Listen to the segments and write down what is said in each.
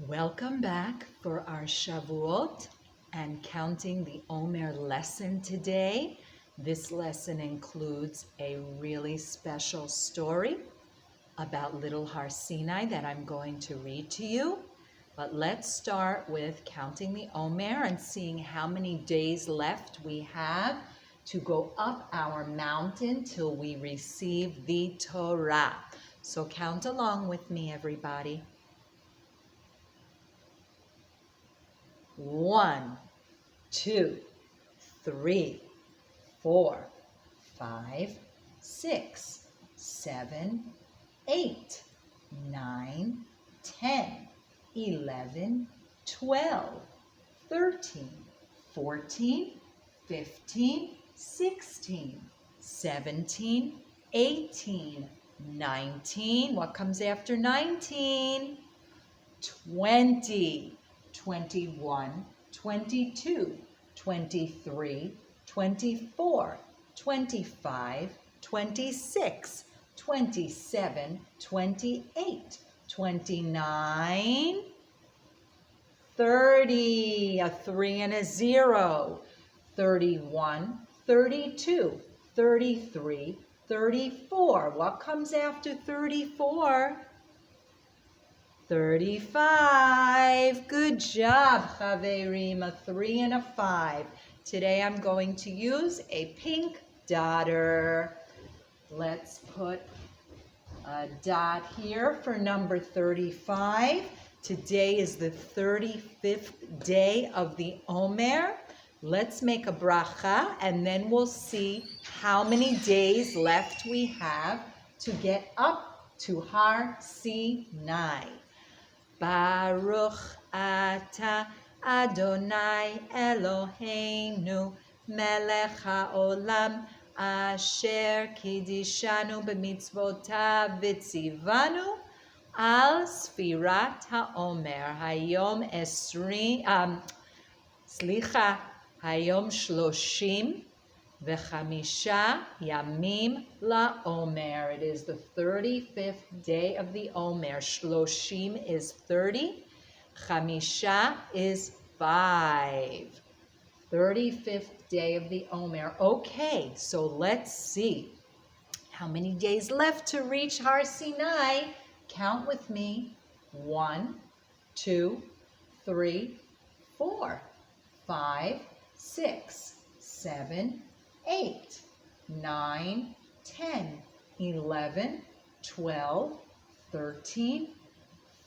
Welcome back for our Shavuot and counting the Omer lesson today. This lesson includes a really special story about little Har Sinai that I'm going to read to you. But let's start with counting the Omer and seeing how many days left we have to go up our mountain till we receive the Torah. So count along with me, everybody. 1, 2, 3, 4, 5, 6, 7, 8, 9, 10, 11, 12, 13, 14, 15, 16, 17, 18, 19. What comes after 19? 20. 21, 22, 23, 24, 25, 26, 27, 28, 29, 30, a 3 and a 0, 31, 32, 33, 34. What comes after 34? 35. Good job, Chaverim. A 3 and a 5. Today I'm going to use a pink dotter. Let's put a dot here for number 35. Today is the 35th day of the Omer. Let's make a bracha and then we'll see how many days left we have to get up to Har Sinai. Baruch Ata Adonai Eloheinu Melech HaOlam Asher Kidishanu B'mitzvotav V'tzivanu Al Sfirat HaOmer Hayom Hayom Shloshim V'chamisha Yamim LaOmer. It is the 35th day of the Omer. Shloshim is 30. Chamisha is 5. 35th day of the Omer. Okay, so let's see. How many days left to reach Har Sinai? Count with me. 1, 2, 3, 4, 5, 6, 7, 8, 9, 10, 11, 12, 13,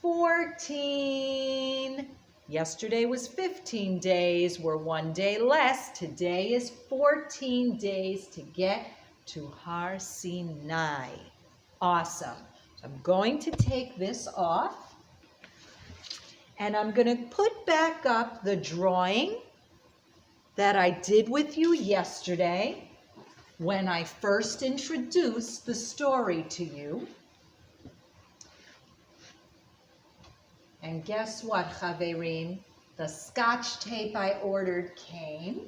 14. Yesterday was 15 days. We're 1 day less. Today is 14 days to get to Har Sinai. Awesome. So I'm going to take this off and I'm going to put back up the drawing that I did with you yesterday when I first introduced the story to you. And guess what, Chaverim? The Scotch tape I ordered came.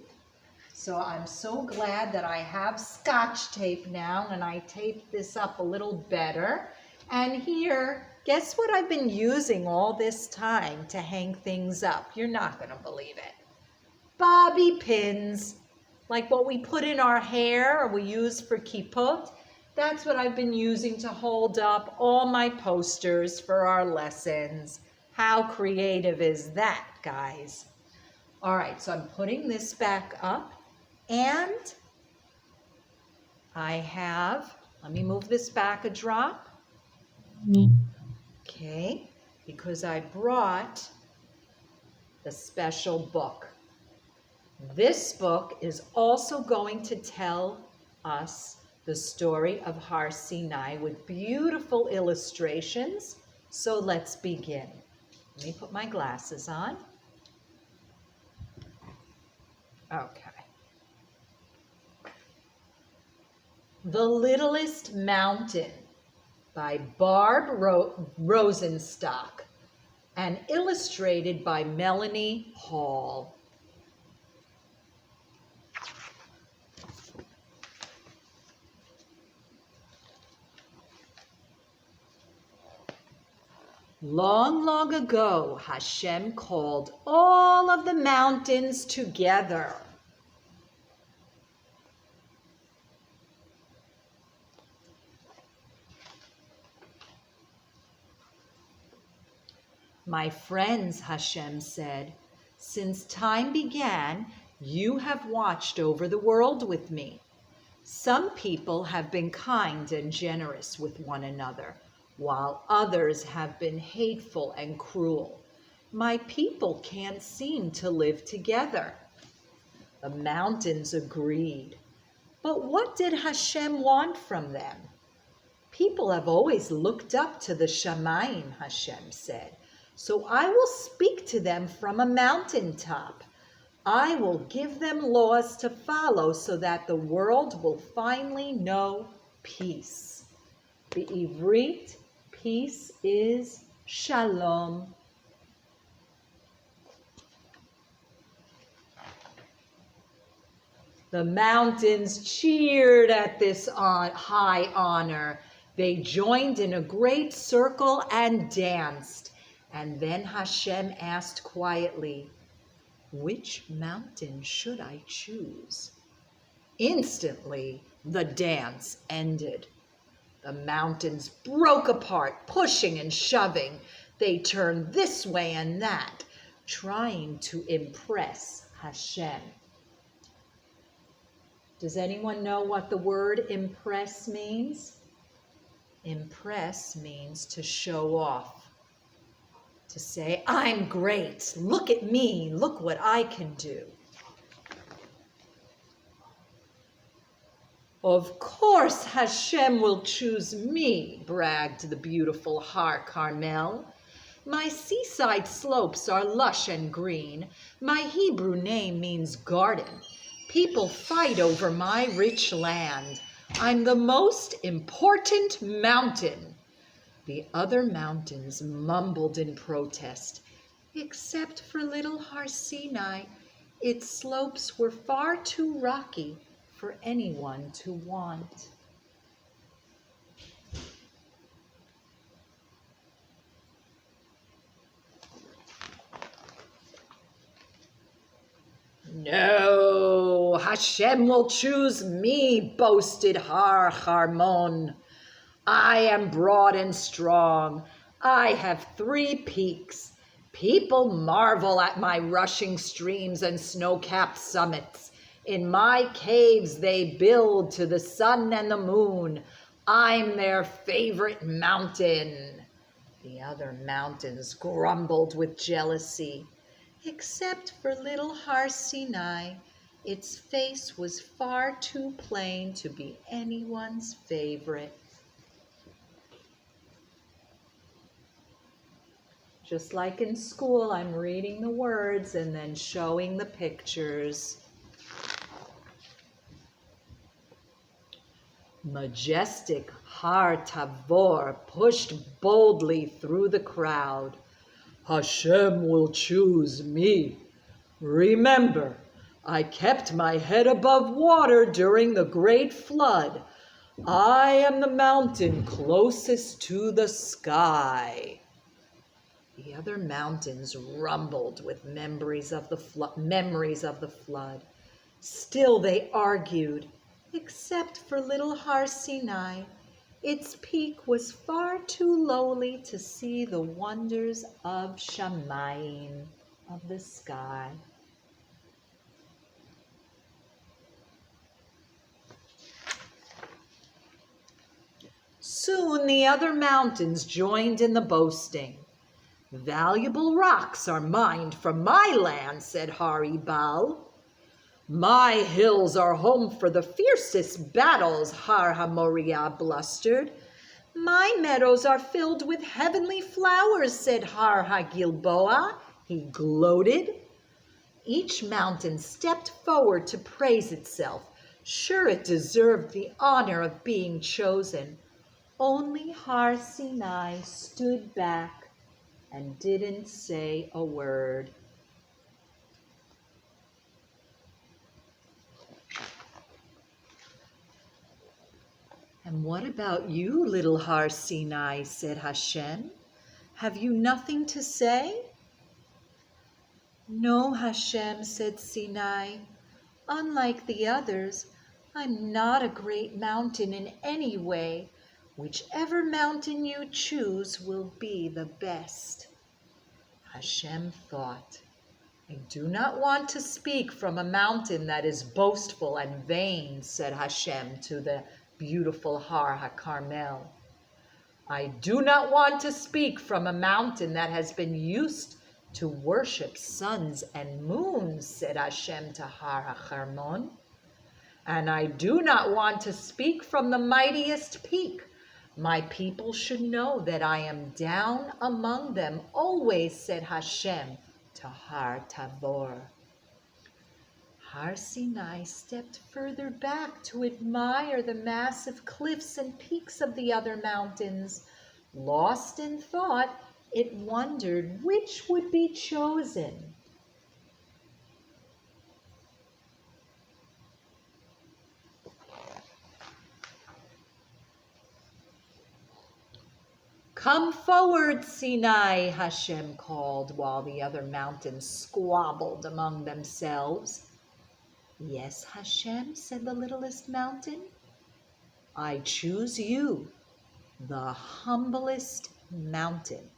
So I'm so glad that I have Scotch tape now and I taped this up a little better. And here, guess what I've been using all this time to hang things up? You're not going to believe it. Bobby pins, like what we put in our hair or we use for kippot. That's what I've been using to hold up all my posters for our lessons. How creative is that, guys? All right, so I'm putting this back up and I have, let me move this back a drop. Okay, because I brought the special book. This book is also going to tell us the story of Har Sinai with beautiful illustrations. So let's begin. Let me put my glasses on. Okay. The Littlest Mountain by Barb Rosenstock and illustrated by Melanie Hall. Long, long ago, Hashem called all of the mountains together. My friends, Hashem said, since time began, you have watched over the world with me. Some people have been kind and generous with one another, while others have been hateful and cruel. My people can't seem to live together. The mountains agreed. But what did Hashem want from them? People have always looked up to the Shamayim, Hashem said. So I will speak to them from a mountaintop. I will give them laws to follow so that the world will finally know peace. The Ivrit, peace is shalom. The mountains cheered at this high honor. They joined in a great circle and danced. And then Hashem asked quietly, which mountain should I choose? Instantly, the dance ended. The mountains broke apart, pushing and shoving. They turned this way and that, trying to impress Hashem. Does anyone know what the word impress means? Impress means to show off. To say, I'm great, look at me, look what I can do. Of course Hashem will choose me, bragged the beautiful Har Carmel. My seaside slopes are lush and green. My Hebrew name means garden. People fight over my rich land. I'm the most important mountain. The other mountains mumbled in protest, except for little Har Sinai. Its slopes were far too rocky for anyone to want. No, Hashem will choose me, boasted Har Harmon. I am broad and strong. I have 3 peaks. People marvel at my rushing streams and snow-capped summits. In my caves they build to the sun and the moon. I'm their favorite mountain. The other mountains grumbled with jealousy, except for little Har Sinai. Its face was far too plain to be anyone's favorite. Just like in school, I'm reading the words and then showing the pictures. Majestic Har Tavor pushed boldly through the crowd. Hashem will choose me. Remember, I kept my head above water during the great flood. I am the mountain closest to the sky. The other mountains rumbled with memories of the flood. Still they argued, except for little Har Sinai. Its peak was far too lowly to see the wonders of Shamayim, of the sky. Soon the other mountains joined in the boasting. Valuable rocks are mined from my land, said Har-Ebal. My hills are home for the fiercest battles, Har HaMoriah blustered. My meadows are filled with heavenly flowers, said Har HaGilboa. He gloated. Each mountain stepped forward to praise itself, sure it deserved the honor of being chosen. Only Har Sinai stood back and didn't say a word. And what about you, little Har Sinai, said Hashem. Have you nothing to say?" "No, Hashem," said Sinai. "Unlike the others, I'm not a great mountain in any way. Whichever mountain you choose will be the best." Hashem thought, "I do not want to speak from a mountain that is boastful and vain," said Hashem to the beautiful Har HaKarmel. "I do not want to speak from a mountain that has been used to worship suns and moons," said Hashem to Har HaCharmon. "And I do not want to speak from the mightiest peak. My people should know that I am down among them always," said Hashem to Har Tavor. Har Sinai stepped further back to admire the massive cliffs and peaks of the other mountains. Lost in thought, it wondered which would be chosen. "Come forward, Sinai," Hashem called, while the other mountains squabbled among themselves. "Yes, Hashem," said the littlest mountain. "I choose you, the humblest mountain,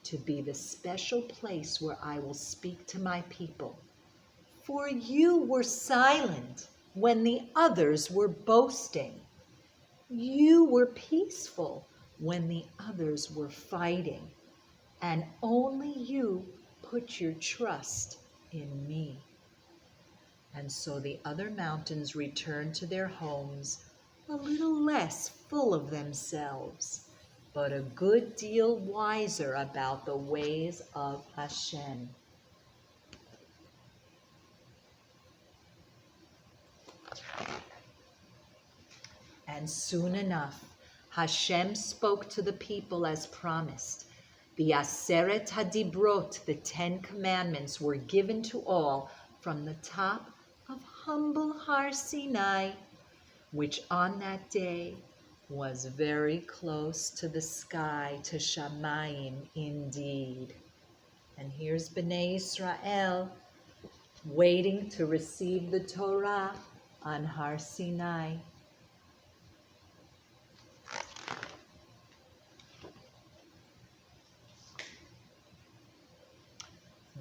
to be the special place where I will speak to my people. For you were silent when the others were boasting. You were peaceful when the others were fighting, and only you put your trust in me." And so the other mountains returned to their homes, a little less full of themselves, but a good deal wiser about the ways of Hashem. And soon enough, Hashem spoke to the people as promised. The Aseret HaDibrot, the 10 Commandments, were given to all from the top of humble Har Sinai, which on that day was very close to the sky, to Shamayim indeed. And here's Bnei Israel waiting to receive the Torah on Har Sinai.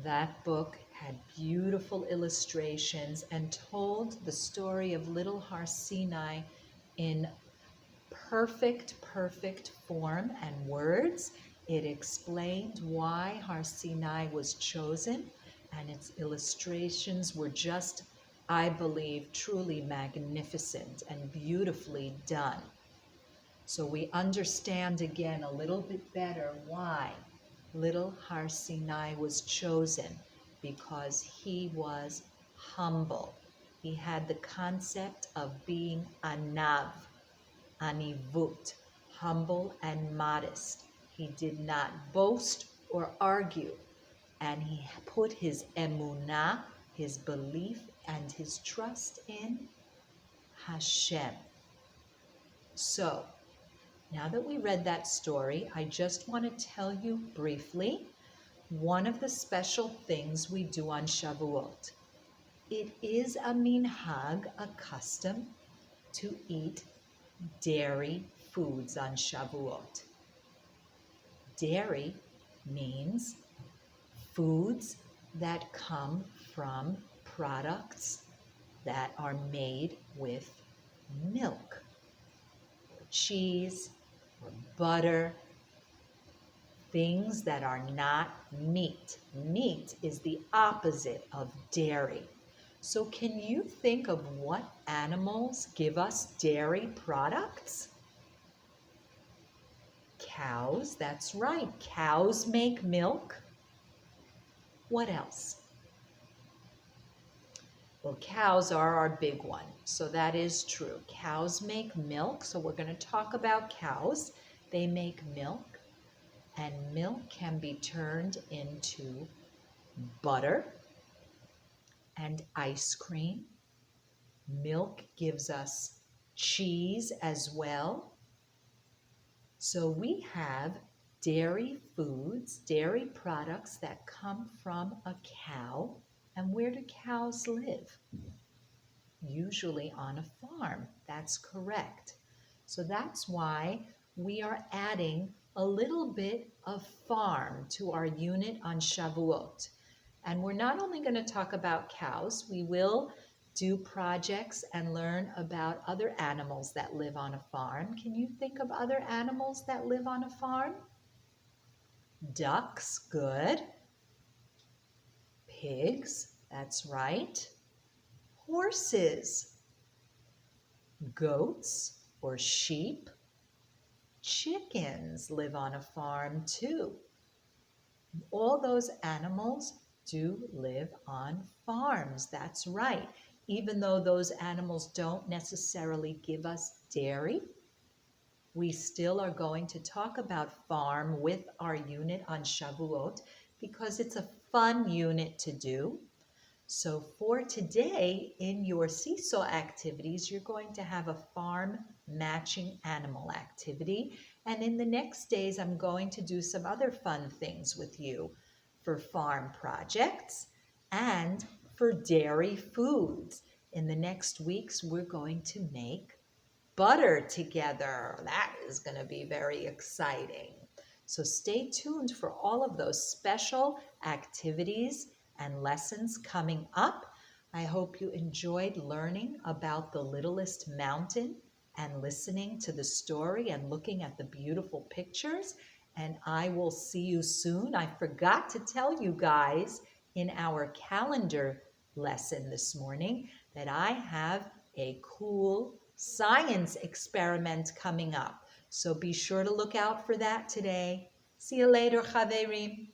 That book had beautiful illustrations and told the story of little Har Sinai in perfect form and words. It explained why Har Sinai was chosen, and its illustrations were just, I believe, truly magnificent and beautifully done. So we understand again a little bit better why little Har Sinai was chosen, because he was humble. He had the concept of being anav, anivut, humble and modest. He did not boast or argue, and he put his emunah, his belief and his trust in Hashem. So, now that we read that story, I just want to tell you briefly one of the special things we do on Shavuot. It is a minhag, a custom, to eat dairy foods on Shavuot. Dairy means foods that come from products that are made with milk, or cheese, or butter, things that are not meat. Meat is the opposite of dairy. So can you think of what animals give us dairy products? Cows, that's right. Cows make milk. What else? Well, cows are our big one, so that is true. Cows make milk, so we're going to talk about cows. They make milk, and milk can be turned into butter and ice cream. Milk gives us cheese as well. So we have Dairy foods, dairy products that come from a cow. And where do cows live? Usually on a farm. That's correct. So that's why we are adding a little bit of farm to our unit on Shavuot. And we're not only going to talk about cows, we will do projects and learn about other animals that live on a farm. Can you think of other animals that live on a farm? Ducks, good. Pigs, that's right. Horses, goats or sheep. Chickens live on a farm too. All those animals do live on farms, that's right. Even though those animals don't necessarily give us dairy, we still are going to talk about farm with our unit on Shavuot because it's a fun unit to do. So for today, in your seesaw activities, you're going to have a farm matching animal activity. And in the next days, I'm going to do some other fun things with you for farm projects and for dairy foods. In the next weeks, we're going to make butter together. That is going to be very exciting. So stay tuned for all of those special activities and lessons coming up. I hope you enjoyed learning about the littlest mountain and listening to the story and looking at the beautiful pictures. And I will see you soon. I forgot to tell you guys in our calendar lesson this morning that I have a cool science experiment coming up. So be sure to look out for that today. See you later, Chaverim.